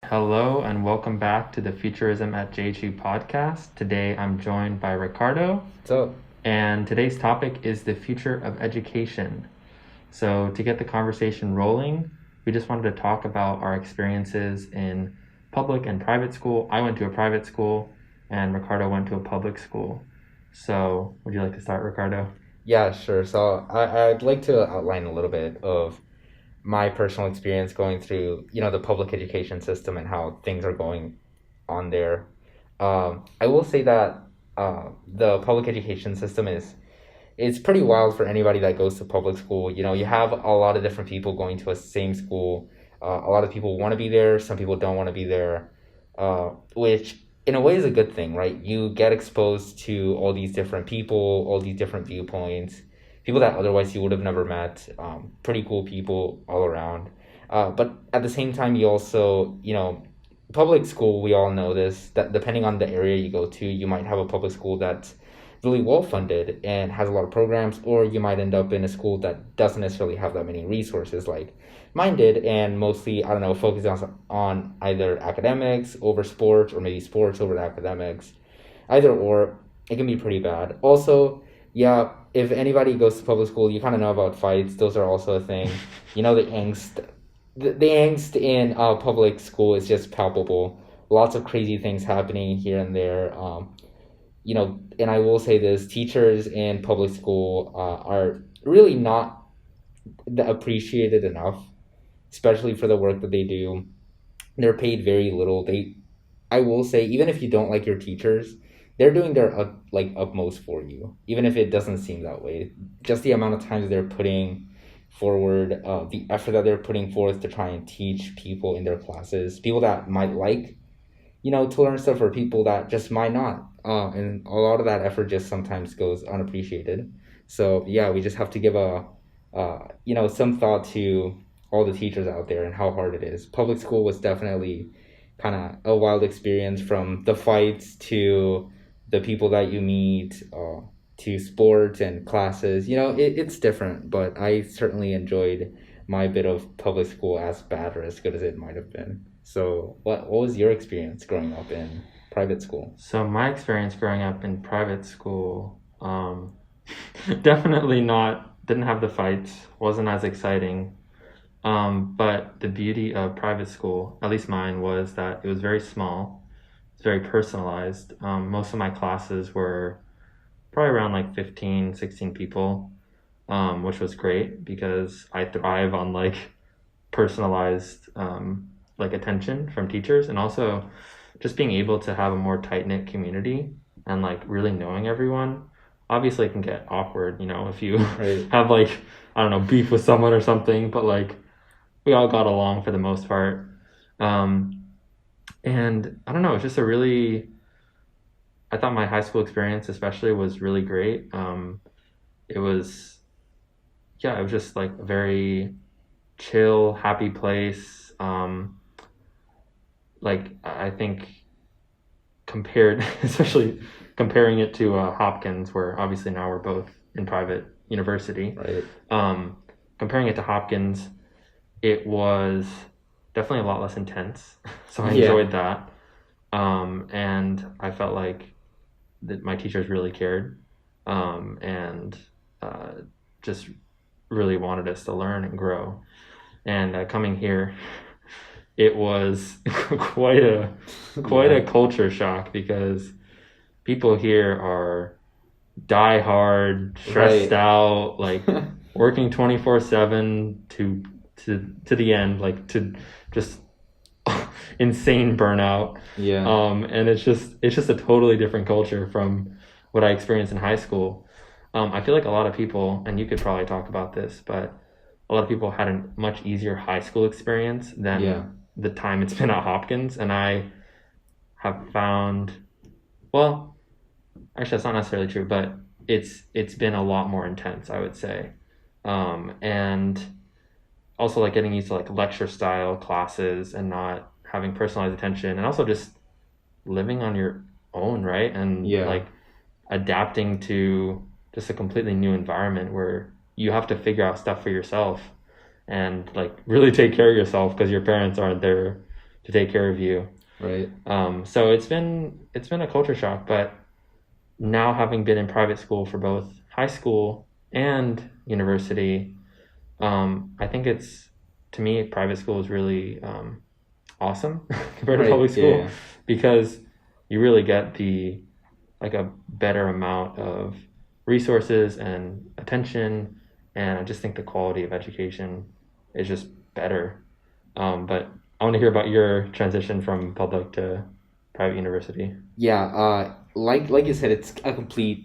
Hello and welcome back to the Futurism at JHU podcast. Today I'm joined by Ricardo, So, and today's topic is the future of education. So, to get the conversation rolling, we just wanted to talk about our experiences in public and private school. I went to a private school, and Ricardo went to a public school. So, would you like to start, Ricardo? yeah, sure. I'd like to outline a little bit of my personal experience going through, the public education system and how things are going on there. I will say that the public education system is pretty wild for anybody that goes to public school. You have a lot of different people going to a same school. A lot of people want to be there. Some people don't want to be there, which in a way is a good thing, right? You get exposed to all these different people, all these different viewpoints, people that otherwise you would have never met. Pretty cool people all around. But at the same time, you also, public school, we all know this, that depending on the area you go to, you might have a public school that's really well funded and has a lot of programs, or you might end up in a school that doesn't necessarily have that many resources like mine did, and mostly, I don't know, focusing on either academics over sports or maybe sports over academics. Either or, it can be pretty bad. Also, yeah, if anybody goes to public school, you kind of know about fights. Those are also a thing. The angst. The angst in public school is just palpable. Lots of crazy things happening here and there. And I will say this, teachers in public school are really not appreciated enough, especially for the work that they do. They're paid very little. I will say, even if you don't like your teachers, they're doing their utmost for you, even if it doesn't seem that way. Just the amount of times they're putting forward, the effort that they're putting forth to try and teach people in their classes, people that might like, to learn stuff, or people that just might not. And a lot of that effort just sometimes goes unappreciated. So yeah, we just have to give some thought to all the teachers out there and how hard it is. Public school was definitely kind of a wild experience, from the fights to the people that you meet, to sports and classes. It's different, but I certainly enjoyed my bit of public school, as bad or as good as it might have been. So, what was your experience growing up in private school? So, my experience growing up in private school, definitely not, didn't have the fights, wasn't as exciting. But the beauty of private school, at least mine, was that it was very small. It's very personalized. Most of my classes were probably around like 15, 16 people, which was great because I thrive on like personalized like attention from teachers, and also just being able to have a more tight-knit community and like really knowing everyone. Obviously it can get awkward, if you Right. have like, I don't know, beef with someone or something, but like we all got along for the most part. Um, and I don't know, it's just a really, I thought my high school experience especially was really great. It was, yeah, it was just like a very chill, happy place. Like I think compared, especially comparing it to Hopkins, where obviously now we're both in private university. Right. Um, Comparing it to Hopkins, it was definitely a lot less intense. So I Yeah. enjoyed that. And I felt like that my teachers really cared, and uh, just really wanted us to learn and grow. And coming here, it was quite a quite Yeah. a culture shock because people here are die hard, stressed Right. out, like working 24/7 to the end, like to just insane burnout. Yeah. And it's just a totally different culture from what I experienced in high school. I feel like a lot of people, and you could probably talk about this, but a lot of people had a much easier high school experience Yeah. than the time it's been at Hopkins, and I have found, well, actually that's not necessarily true, but it's been a lot more intense, I would say. And also like getting used to like lecture style classes and not having personalized attention, and also just living on your own, right? And Yeah. like adapting to just a completely new environment where you have to figure out stuff for yourself and like really take care of yourself because your parents aren't there to take care of you. Right. So it's been a culture shock, but now having been in private school for both high school and university, I think it's to me private school is really awesome compared to Right. public school Yeah. because you really get the like a better amount of resources and attention, and I just think the quality of education is just better. But I want to hear about your transition from public to private university. Yeah, like you said, it's a complete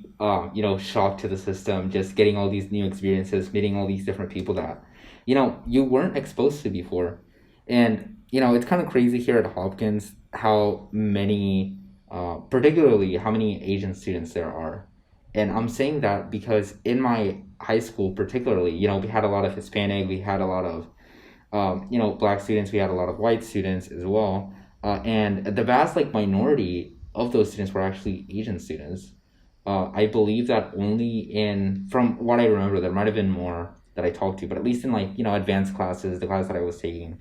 shock to the system. Just getting all these new experiences, meeting all these different people that you weren't exposed to before, and it's kind of crazy here at Hopkins how many, particularly how many Asian students there are, and I'm saying that because in my high school, particularly, we had a lot of Hispanic, we had a lot of black students. We had a lot of white students as well, and the vast like minority of those students were actually Asian students. I believe that only in from what I remember, there might have been more that I talked to, but at least in like advanced classes, the class that I was taking,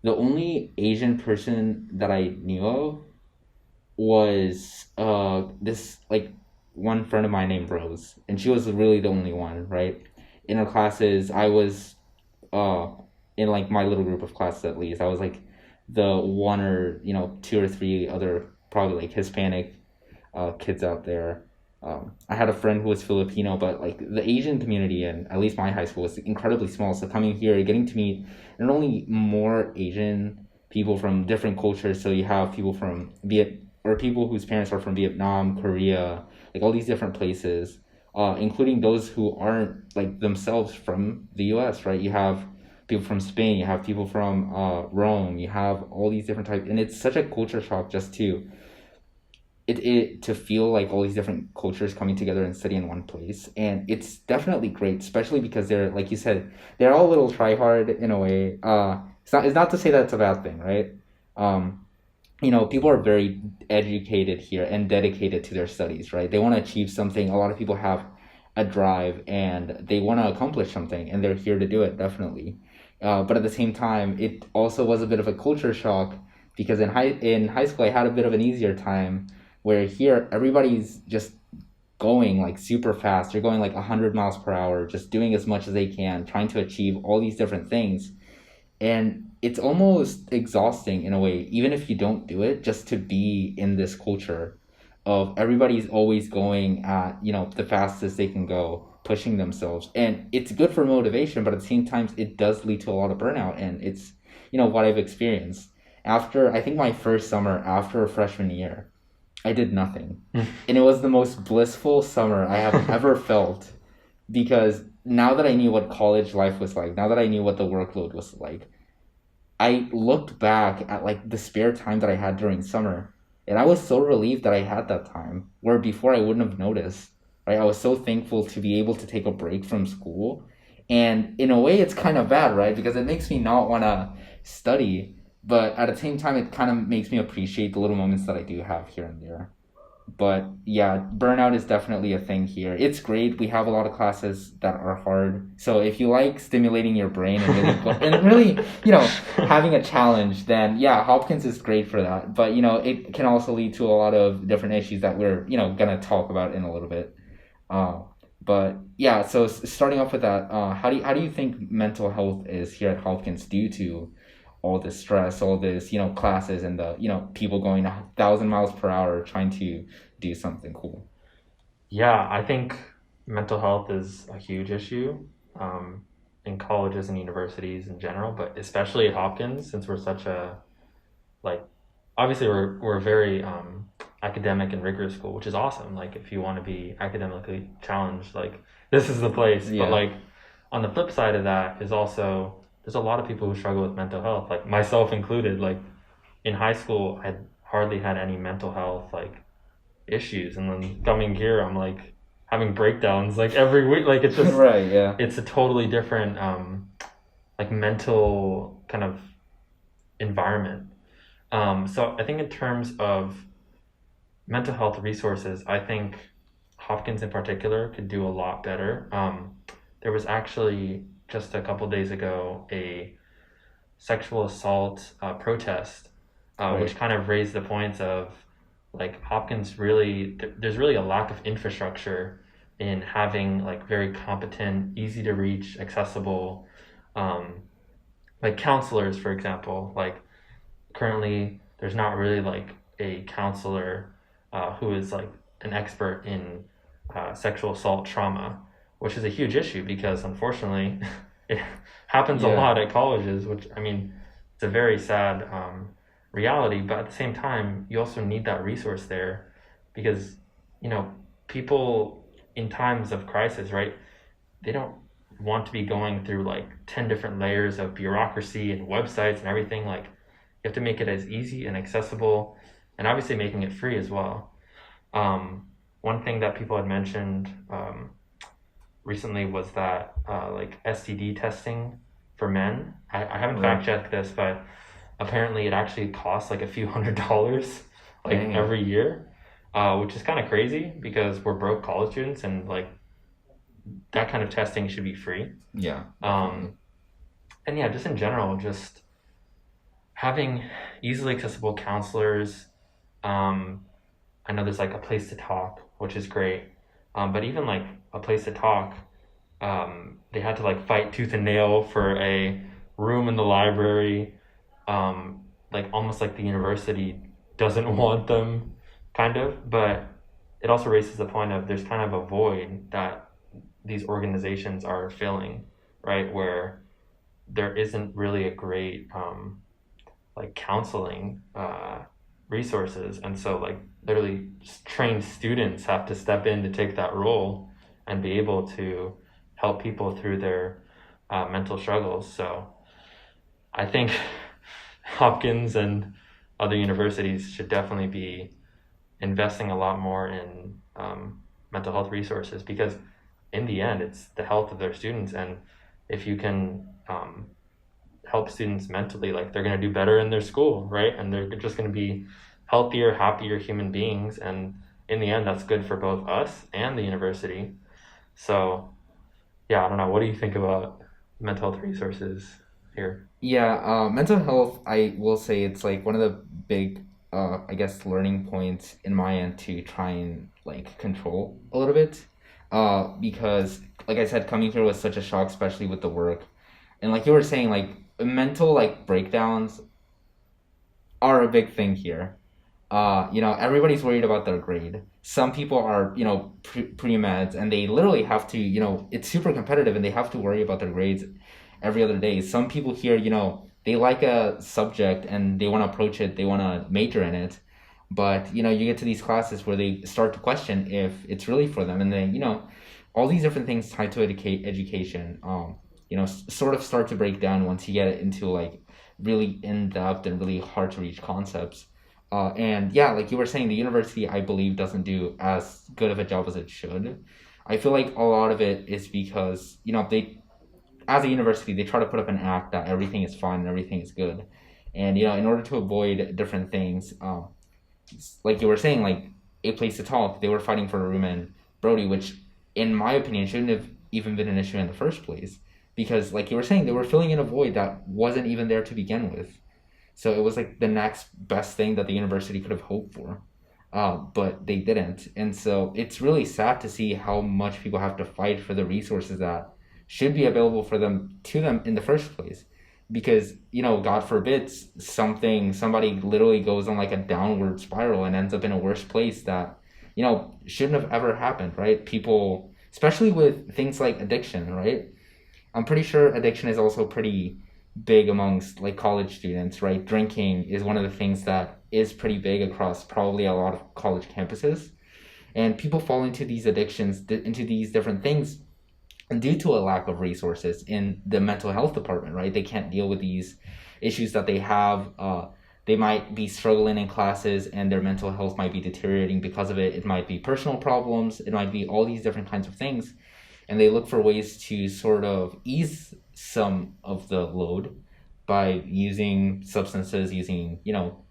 the only Asian person that I knew of was this like one friend of mine named Rose, and she was really the only one, right? In her classes, I was uh in like my little group of classes at least, I was like the one or two or three other probably like Hispanic kids out there. I had a friend who was Filipino, but like the Asian community in at least my high school was incredibly small. So coming here, getting to meet not only more Asian people from different cultures, so you have people from or people whose parents are from Vietnam, Korea, like all these different places, including those who aren't like themselves from the U.S. Right? You have people from Spain, you have people from Rome, you have all these different types, and it's such a culture shock just to feel like all these different cultures coming together and study in one place, and it's definitely great, especially because they're like you said, they're all a little try hard in a way. It's not to say that it's a bad thing, right? um People are very educated here and dedicated to their studies, right? They want to achieve something. A lot of people have a drive and they want to accomplish something, and they're here to do it, definitely. But at the same time, it also was a bit of a culture shock because in high school I had a bit of an easier time, where here everybody's just going like super fast. They're going like 100 miles per hour, just doing as much as they can, trying to achieve all these different things, and it's almost exhausting in a way, even if you don't do it, just to be in this culture of everybody's always going at the fastest they can go, pushing themselves, and it's good for motivation, but at the same time it does lead to a lot of burnout, and it's what I've experienced after I think my first summer after freshman year. I did nothing, and it was the most blissful summer I have ever felt, because now that I knew what college life was like, now that I knew what the workload was like, I looked back at like the spare time that I had during summer, and I was so relieved that I had that time, where before I wouldn't have noticed. Right? I was so thankful to be able to take a break from school. And in a way it's kind of bad, right? Because it makes me not want to study, but at the same time it kind of makes me appreciate the little moments that I do have here and there. But yeah, burnout is definitely a thing here. It's great. We have a lot of classes that are hard. So if you like stimulating your brain and really, having a challenge, then yeah, Hopkins is great for that. But it can also lead to a lot of different issues that we're gonna talk about in a little bit. Uh, but yeah, so starting off with that, how do you think mental health is here at Hopkins due to all this stress, all this classes, and the people going 1,000 miles per hour trying to do something cool? Yeah, I think mental health is a huge issue in colleges and universities in general, but especially at Hopkins since we're such a like obviously we're a very academic and rigorous school, which is awesome. Like if you want to be academically challenged, like this is the place. But Yeah. like on the flip side of that is also there's a lot of people who struggle with mental health, like myself included. Like in high school, I hardly had any mental health like issues, and then coming here, I'm like having breakdowns like every week. Like it's just Right. Yeah. it's a totally different like mental kind of environment. So I think in terms of mental health resources, I think Hopkins in particular could do a lot better. There was actually just a couple days ago a sexual assault protest which Right. kind of raised the points of like Hopkins really, there's really a lack of infrastructure in having like very competent, easy to reach, accessible, um, like counselors, for example. Like currently, there's not really like a counselor who is like an expert in sexual assault trauma, which is a huge issue because unfortunately it happens a Yeah. lot at colleges, which I mean, it's a very sad reality, but at the same time, you also need that resource there because, you know, people in times of crisis, right? They don't want to be going through like 10 different layers of bureaucracy and websites and everything. Like, you have to make it as easy and accessible and obviously making it free as well. Um, One thing that people had mentioned recently was that like STD testing for men. I haven't Right. fact checked this, but apparently it actually costs like a few $100s like Dang. every year, which is kind of crazy because we're broke college students and like that kind of testing should be free. Yeah, definitely. Um, and yeah, just in general, just having easily accessible counselors. Um, I know there's like a place to talk, which is great. But even like a place to talk, they had to like fight tooth and nail for a room in the library, like almost like the university doesn't want them, kind of. But it also raises the point of there's kind of a void that these organizations are filling, right? Where there isn't really a great like counseling resources, and so like literally trained students have to step in to take that role and be able to help people through their mental struggles. So I think Hopkins and other universities should definitely be investing a lot more in mental health resources because in the end it's the health of their students, and if you can help students mentally, like they're going to do better in their school, right? And they're just going to be healthier, happier human beings. And in the end, that's good for both us and the university. So, yeah, I don't know. What do you think about mental health resources here? Yeah, mental health, I will say it's like one of the big, I guess, learning points in my end to try and like control a little bit. Because, like I said, coming here was such a shock, especially with the work. And like you were saying, like mental like breakdowns are a big thing here. Everybody's worried about their grade. Some people are, pre-meds and they literally have to, it's super competitive and they have to worry about their grades every other day. Some people here, they like a subject and they want to approach it, they want to major in it. But, you get to these classes where they start to question if it's really for them. And then, all these different things tied to education, sort of start to break down once you get it into like really in-depth and really hard to reach concepts. And yeah, like you were saying, the university, I believe, doesn't do as good of a job as it should. I feel like a lot of it is because, they, as a university, they try to put up an act that everything is fine and everything is good. And, in order to avoid different things, like you were saying, like a place to talk, they were fighting for a room in Brody, which, in my opinion, shouldn't have even been an issue in the first place. Because, like you were saying, they were filling in a void that wasn't even there to begin with. So it was like the next best thing that the university could have hoped for. But they didn't. And so it's really sad to see how much people have to fight for the resources that should be available for them to them in the first place. Because, God forbid somebody literally goes on like a downward spiral and ends up in a worse place that, shouldn't have ever happened, right? People, especially with things like addiction, right? I'm pretty sure addiction is also pretty big amongst like college students, right? Drinking is one of the things that is pretty big across probably a lot of college campuses. And people fall into these addictions, into these different things due to a lack of resources in the mental health department, right? They can't deal with these issues that they have. They might be struggling in classes and their mental health might be deteriorating because of it. It might be personal problems. It might be all these different kinds of things, and they look for ways to sort of ease some of the load by using substances, using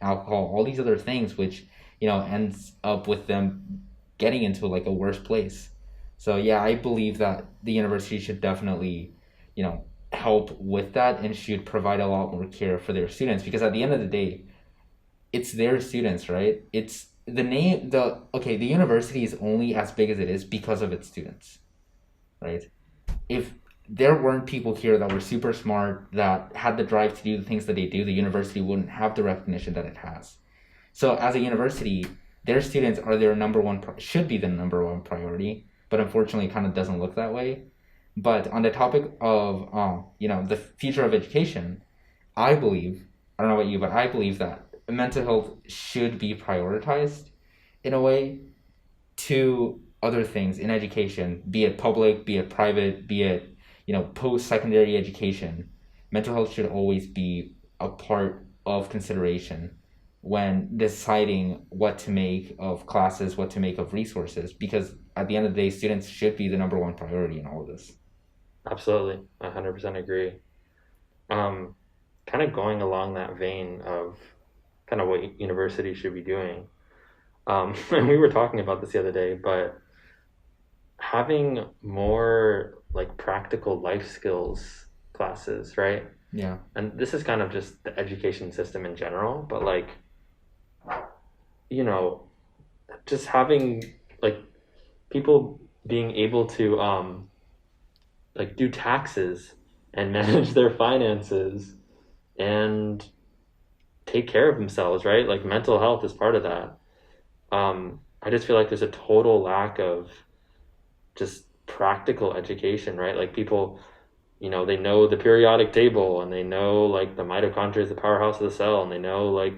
alcohol, all these other things, which ends up with them getting into like a worse place. So yeah, I believe that the university should definitely help with that and should provide a lot more care for their students, because at the end of the day, it's their students, right? It's the name, the, okay, the university is only as big as it is because of its students, right? If there weren't people here that were super smart, that had the drive to do the things that they do, the university wouldn't have the recognition that it has. So as a university, their students are their number one, should be the number one priority, but unfortunately, it kind of doesn't look that way. But on the topic of, the future of education, I believe, I don't know about you, but I believe that mental health should be prioritized in a way to other things in education, be it public, be it private, be it, post-secondary education. Mental health should always be a part of consideration when deciding what to make of classes, what to make of resources, because at the end of the day, students should be the number one priority in all of this. Absolutely, 100% agree. Um, Kind of going along that vein of kind of what universities should be doing. And we were talking about this the other day, but having more like practical life skills classes, right? Yeah. And this is kind of just the education system in general, but like, you know, just having like people being able to like do taxes and manage their finances and take care of themselves, right? Like mental health is part of that. I just feel like there's a total lack of just practical education, right? Like people, they know the periodic table and they know like the mitochondria is the powerhouse of the cell and they know like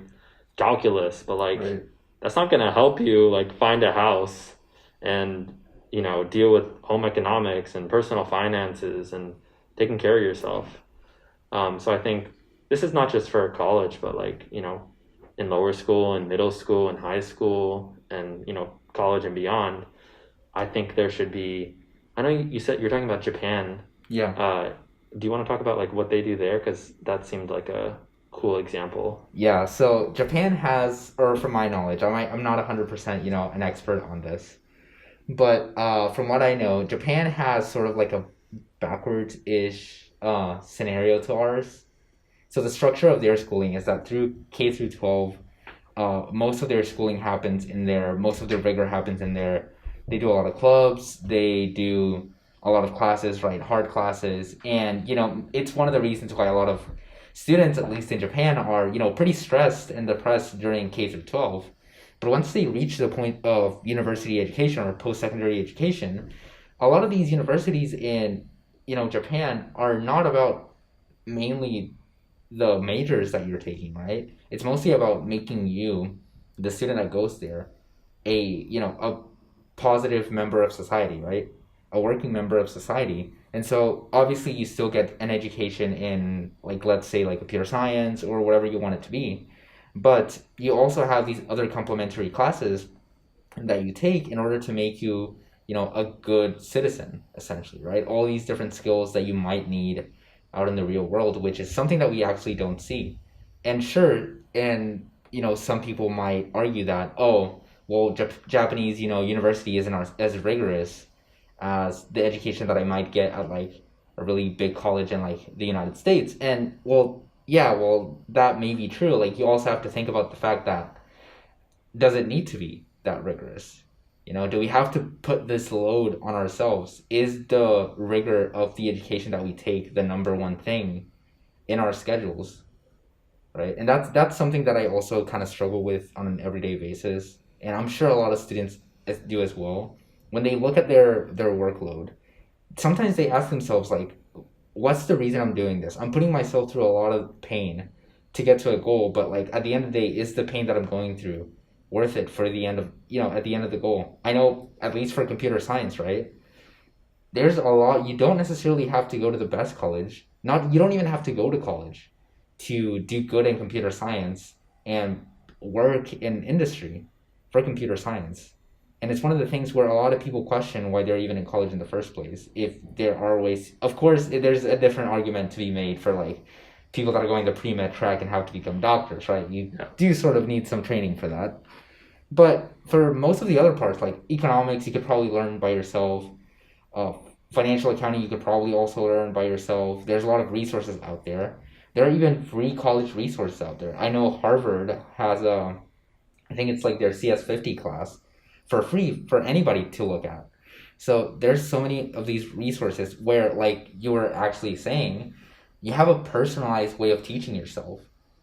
calculus, but like Right. that's not going to help you like find a house and, deal with home economics and personal finances and taking care of yourself. So I think this is not just for college, but like, in lower school and middle school and high school and, college and beyond. I think there should be. I know you said you're talking about Japan. Yeah. Do you want to talk about like what they do there? Because that seemed like a cool example. Yeah, so Japan has, or from my knowledge, I'm not 100%, an expert on this, but from what I know, Japan has sort of like a backwards-ish scenario to ours. So the structure of their schooling is that through K through 12, most of their schooling happens in there, most of their rigor happens in there. They do a lot of clubs, they do a lot of classes, right? Hard classes. And, it's one of the reasons why a lot of students, at least in Japan, are, pretty stressed and depressed during K through 12. But once they reach the point of university education or post secondary education, a lot of these universities in, Japan are not about mainly the majors that you're taking, right? It's mostly about making you, the student that goes there, a positive member of society, right? A working member of society. And so obviously you still get an education in, like, let's say like computer science or whatever you want it to be. But you also have these other complementary classes that you take in order to make you, a good citizen, essentially, right? All these different skills that you might need out in the real world, which is something that we actually don't see. And sure, and some people might argue that, oh, well, Japanese, university isn't as rigorous as the education that I might get at like a really big college in like the United States. And well, yeah, well, that may be true. Like you also have to think about the fact that does it need to be that rigorous? Do we have to put this load on ourselves? Is the rigor of the education that we take the number one thing in our schedules, right? And that's something that I also kind of struggle with on an everyday basis, and I'm sure a lot of students do as well. When they look at their workload, sometimes they ask themselves like, what's the reason I'm doing this? I'm putting myself through a lot of pain to get to a goal, but like at the end of the day, is the pain that I'm going through worth it for the end of, at the end of the goal? I know at least for computer science, right? There's a lot, you don't necessarily have to go to the best college. Not, you don't even have to go to college to do good in computer science and work in industry for computer science. And it's one of the things where a lot of people question why they're even in college in the first place. If there are ways, of course, there's a different argument to be made for like people that are going the pre-med track and have to become doctors, right? You do sort of need some training for that. But for most of the other parts, like economics, you could probably learn by yourself. Uh, Financial accounting, you could probably also learn by yourself. There's a lot of resources out there. There are even free college resources out there. I know Harvard has a, I think it's like their CS50 class for free for anybody to look at. So there's so many of these resources where, like you were actually saying, you have a personalized way of teaching yourself,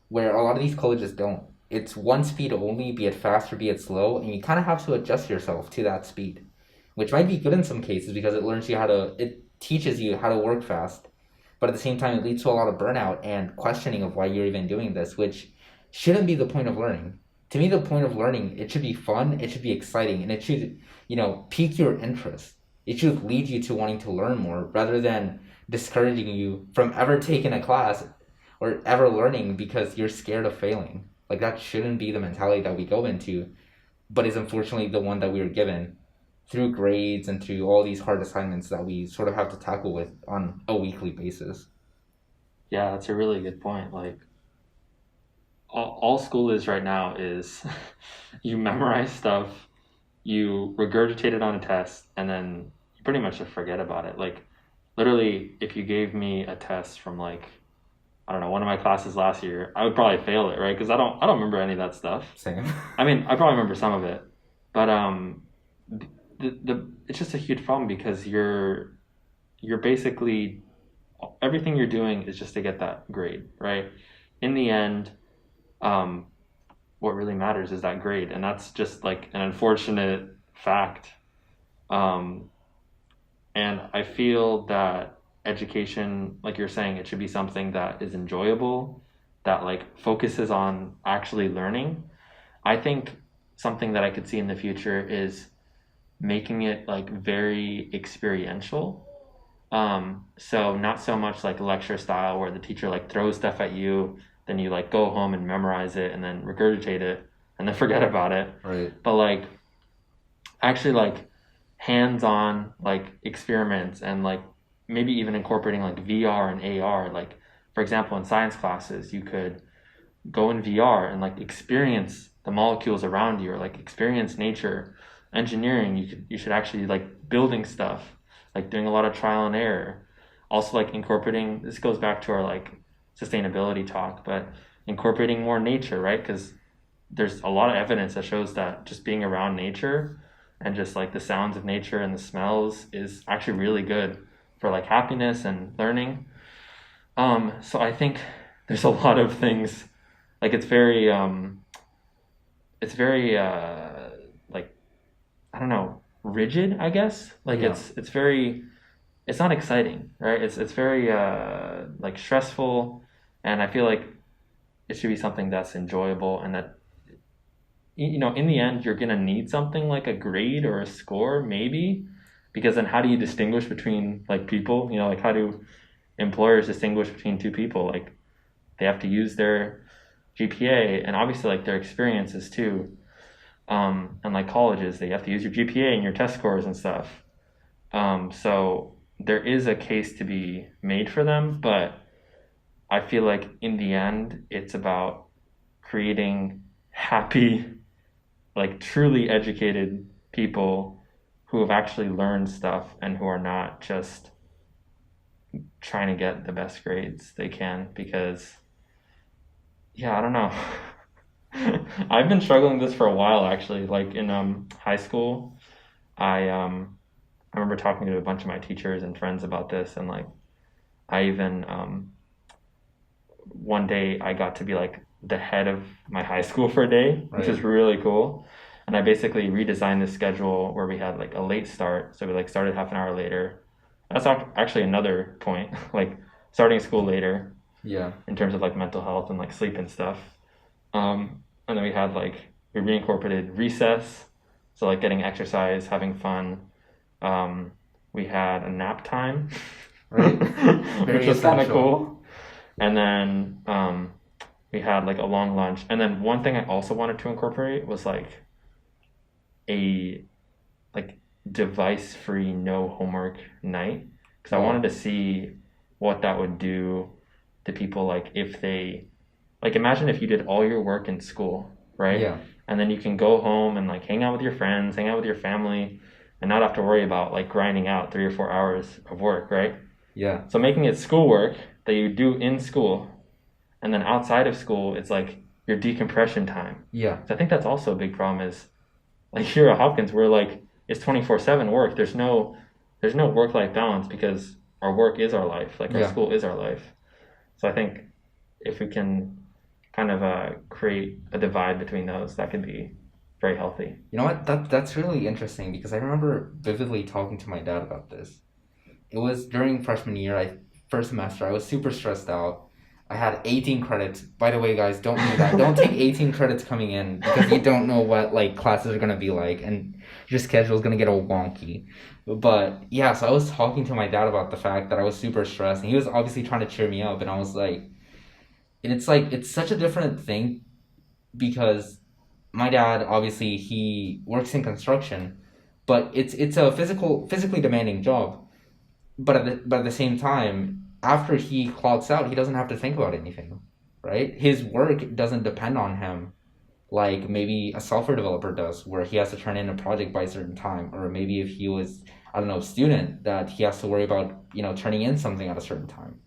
where a lot of these colleges don't. It's one speed only, be it fast or be it slow, and you kind of have to adjust yourself to that speed, which might be good in some cases because it teaches you how to work fast, but at the same time, it leads to a lot of burnout and questioning of why you're even doing this, which shouldn't be the point of learning. To me, the point of learning, it should be fun, it should be exciting, and it should, pique your interest. It should lead you to wanting to learn more rather than discouraging you from ever taking a class or ever learning because you're scared of failing. Like, that shouldn't be the mentality that we go into, but is unfortunately the one that we were given through grades and through all these hard assignments that we sort of have to tackle with on a weekly basis. Yeah, that's a really good point. Like all school is right now is you memorize stuff, you regurgitate it on a test, and then you pretty much just forget about it. Like literally, if you gave me a test from like I don't know one of my classes last year, I would probably fail it, right? Because I don't remember any of that stuff. Same. I mean, I probably remember some of it, but the it's just a huge problem because you're basically everything you're doing is just to get that grade, right? In the end, um, what really matters is that grade, and that's just like an unfortunate fact. Um, and I feel that education, like you're saying, it should be something that is enjoyable, that like focuses on actually learning. I think something that I could see in the future is making it like very experiential. So not so much like lecture style where the teacher like throws stuff at you, then you like go home and memorize it and then regurgitate it and then forget about it. Right. But like actually like hands-on like experiments and like maybe even incorporating like VR and AR. Like for example, in science classes, you could go in VR and like experience the molecules around you or like experience nature. Engineering, you should actually like building stuff, like doing a lot of trial and error. Also like incorporating this goes back to our like sustainability talk, but incorporating more nature, right? Because there's a lot of evidence that shows that just being around nature and just like the sounds of nature and the smells is actually really good for like happiness and learning. So I think there's a lot of things like it's very like I don't know, rigid, I guess. Like Yeah. it's very it's not exciting, right? It's very like stressful and I feel like it should be something that's enjoyable and that in the end you're going to need something like a grade or a score maybe because then how do you distinguish between like people, like how do employers distinguish between two people? Like they have to use their GPA and obviously like their experiences too. And like colleges, they have to use your GPA and your test scores and stuff. So there is a case to be made for them, but I feel like in the end, it's about creating happy, like truly educated people who have actually learned stuff and who are not just trying to get the best grades they can because, yeah, I don't know. I've been struggling with this for a while actually. Like in high school, I remember talking to a bunch of my teachers and friends about this, and like I even one day I got to be like the head of my high school for a day, which is Right. really cool. And I basically redesigned the schedule where we had like a late start, so we like started half an hour later. That's actually another point, like starting school later Yeah. in terms of like mental health and like sleep and stuff. And then we had like we reincorporated recess, so like getting exercise, having fun. We had a nap time, Right. which Very was kind of essential. cool. And then we had like a long lunch. And then one thing I also wanted to incorporate was like a like device-free no homework night because I wanted Oh. to see what that would do to people like if they like imagine if you did all your work in school, right? Yeah. And then you can go home and like hang out with your friends, hang out with your family, and not have to worry about like grinding out 3 or 4 hours of work, right? Yeah. So making it schoolwork that you do in school, And then outside of school, it's like your decompression time. Yeah. So I think that's also a big problem is like here at Hopkins, we're like it's 24/7 work. There's no work-life balance because our work is our life. Like our Yeah. school is our life. So I think if we can kind of create a divide between those, that could be very healthy. You know what? That's really interesting because I remember vividly talking to my dad about this. It was during freshman year, first semester. I was super stressed out. I had 18 credits. By the way, guys, don't do that. Don't take 18 credits coming in because you don't know what like classes are gonna be like, and your schedule is gonna get all wonky. But yeah, so I was talking to my dad about the fact that I was super stressed, and he was obviously trying to cheer me up, and I was and it's like it's such a different thing because my dad obviously he works in construction, but it's a physically demanding job. But at the same time, after he clocks out, he doesn't have to think about anything, right? His work doesn't depend on him like maybe a software developer does, where he has to turn in a project by a certain time, or maybe if he was, I don't know, a student that he has to worry about, turning in something at a certain time.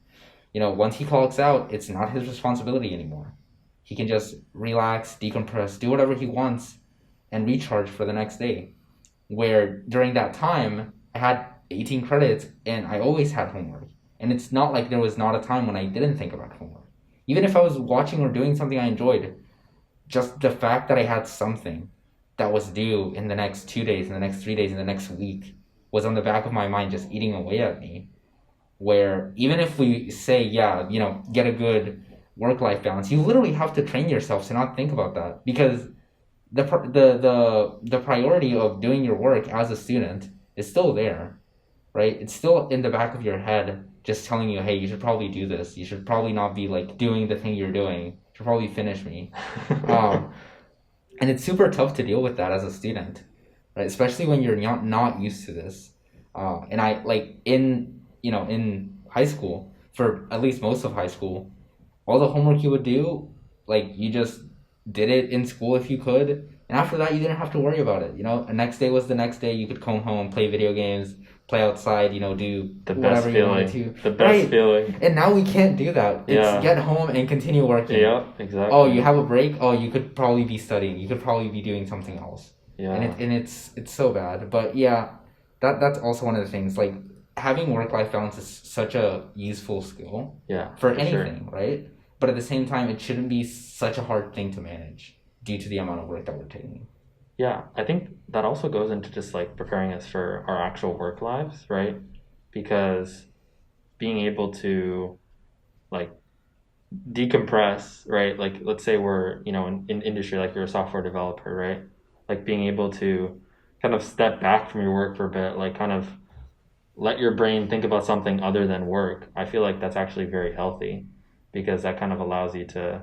Once he clocks out, it's not his responsibility anymore. He can just relax, decompress, do whatever he wants, and recharge for the next day. Where during that time, I had 18 credits and I always had homework. And it's not like there was not a time when I didn't think about homework. Even if I was watching or doing something I enjoyed, just the fact that I had something that was due in the next 2 days, in the next 3 days, in the next week was on the back of my mind just eating away at me. Where even if we say, yeah, get a good work life balance, you literally have to train yourself to not think about that because the priority of doing your work as a student is still there, right? It's still in the back of your head, just telling you, hey, you should probably do this. You should probably not be like doing the thing you're doing. You should probably finish me. Um, and it's super tough to deal with that as a student, right? Especially when you're not used to this. And I like in high school, for at least most of high school, all the homework you would do, like you just did it in school if you could, and after that you didn't have to worry about it. The next day was the next day. You could come home, play video games, play outside, do The best whatever you wanted feeling. to. The best Right. feeling. And now we can't do that. It's Yeah. get home and continue working. Yep, Oh, exactly. you have a break? Oh, you could probably be studying. You could probably be doing something else. And Yeah. it's so bad. But yeah, that's also one of the things. Like having work life balance is such a useful skill Yeah, for for sure. anything, right? But at the same time, it shouldn't be such a hard thing to manage due to the amount of work that we're taking. Yeah, I think that also goes into just like preparing us for our actual work lives, right? Because being able to like decompress, right? Like let's say we're, in industry, like you're a software developer, right? Like being able to kind of step back from your work for a bit, like kind of let your brain think about something other than work. I feel like that's actually very healthy because that kind of allows you to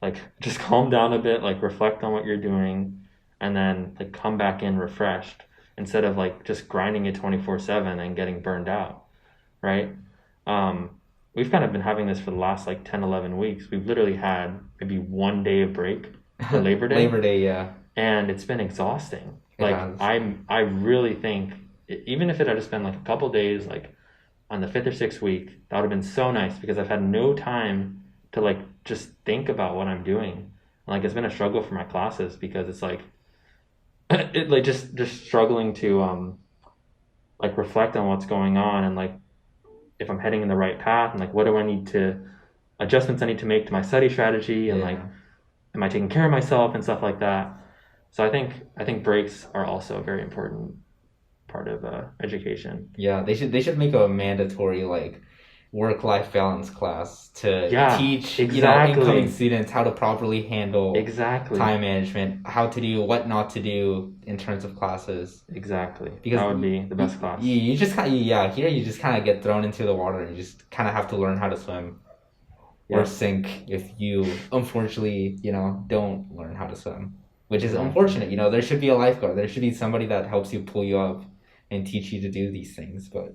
like just calm down a bit, like reflect on what you're doing, and then like come back in refreshed instead of like just grinding it 24/7 and getting burned out, right? Um, we've kind of been having this for the last like 10, 11 weeks. We've literally had maybe 1 day of break for Labor Day, Labor Day, yeah, and it's been exhausting. it Like has. I really think even if it had just been like a couple days, like on the fifth or sixth week, that would have been so nice because I've had no time to like just think about what I'm doing. Like it's been a struggle for my classes because it's like it like just struggling to like reflect on what's going on and like if I'm heading in the right path and like what do I need to adjustments I need to make to my study strategy and like Yeah. am I taking care of myself and stuff like that. So I think breaks are also a very important part of education. Yeah, they should make a mandatory like work-life balance class to Yeah, teach, incoming exactly. students how to properly handle Exactly. time management, how to do what not to do in terms of classes. Exactly. Because That would be the best class. you just kind of, yeah, here you just kind of get thrown into the water and you just kind of have to learn how to swim or Yeah, sink if you unfortunately, don't learn how to swim, which is exactly. unfortunate. There should be a lifeguard. There should be somebody that helps you pull you up and teach you to do these things. But,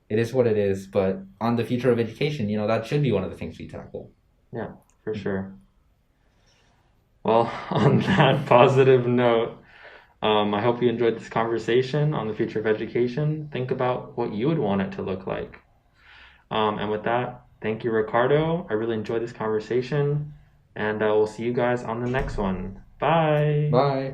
it is what it is. But on the future of education, that should be one of the things we tackle. Yeah, for sure. Well, on that positive note, I hope you enjoyed this conversation on the future of education. Think about what you would want it to look like. And with that, Thank you, Ricardo. I really enjoyed this conversation, and we'll see you guys on the next one. Bye. Bye.